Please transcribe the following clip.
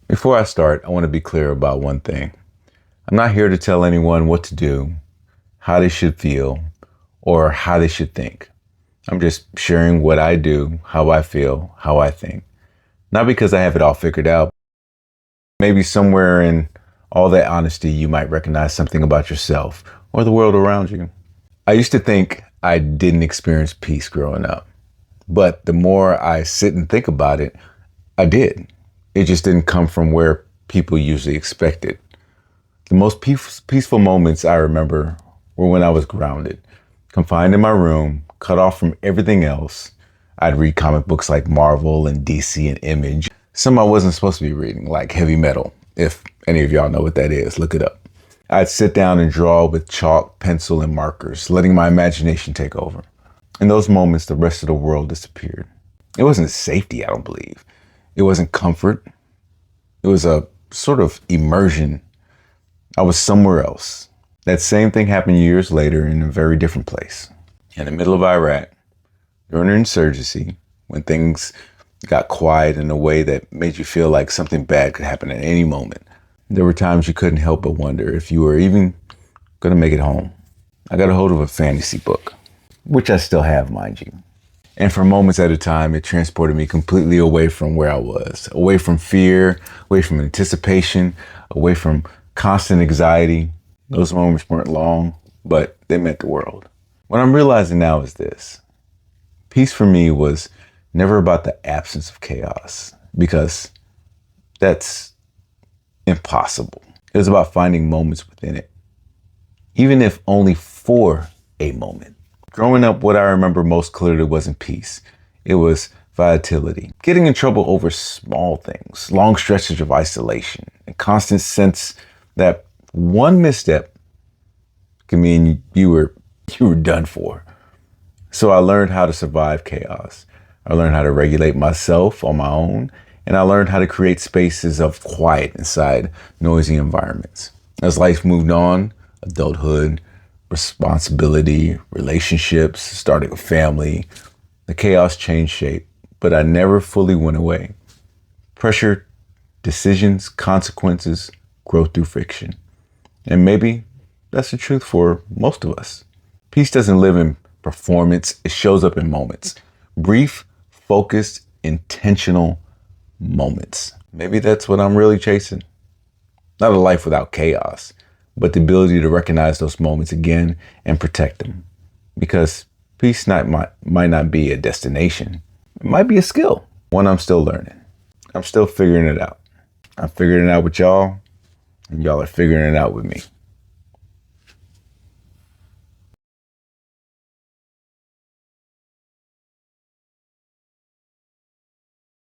Before I start, I want to be clear about one thing. I'm not here to tell anyone what to do, how they should feel, or how they should think. I'm just sharing what I do, how I feel, how I think. Not because I have it all figured out. Maybe somewhere in all that honesty, you might recognize something about yourself or the world around you. I used to think I didn't experience peace growing up, but the more I sit and think about it, I did. It just didn't come from where people usually expect it. The most peaceful moments I remember were when I was grounded, confined in my room, cut off from everything else. I'd read comic books like Marvel and DC and Image. Some I wasn't supposed to be reading, like heavy metal. If any of y'all know what that is, look it up. I'd sit down and draw with chalk, pencil, and markers, letting my imagination take over. In those moments, the rest of the world disappeared. It wasn't safety, I don't believe. It wasn't comfort. It was a sort of immersion. I was somewhere else. That same thing happened years later in a very different place. In the middle of Iraq, during an insurgency, when things got quiet in a way that made you feel like something bad could happen at any moment. There were times you couldn't help but wonder if you were even going to make it home. I got a hold of a fantasy book, which I still have, mind you. And for moments at a time, it transported me completely away from where I was, away from fear, away from anticipation, away from constant anxiety. Those moments weren't long, but they meant the world. What I'm realizing now is this. Peace for me was never about the absence of chaos, because that's impossible. It was about finding moments within it, even if only for a moment. Growing up, what I remember most clearly wasn't peace. It was volatility, getting in trouble over small things, long stretches of isolation, a constant sense that one misstep could mean you were done for. So I learned how to survive chaos. I learned how to regulate myself on my own, and I learned how to create spaces of quiet inside noisy environments. As life moved on, adulthood, responsibility, relationships, starting a family, the chaos changed shape, but I never fully went away. Pressure, decisions, consequences grow through friction. And maybe that's the truth for most of us. Peace doesn't live in performance, it shows up in moments. Brief, focused, intentional moments. Maybe that's what I'm really chasing. Not a life without chaos, but the ability to recognize those moments again and protect them. Because peace might not be a destination. It might be a skill, one I'm still learning. I'm still figuring it out. I'm figuring it out with y'all, and y'all are figuring it out with me.